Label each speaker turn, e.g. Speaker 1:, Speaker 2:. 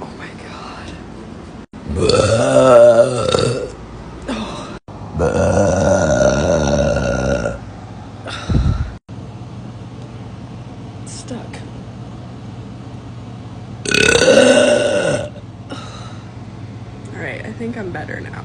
Speaker 1: Oh my god. Stuck. Alright, I think I'm better now.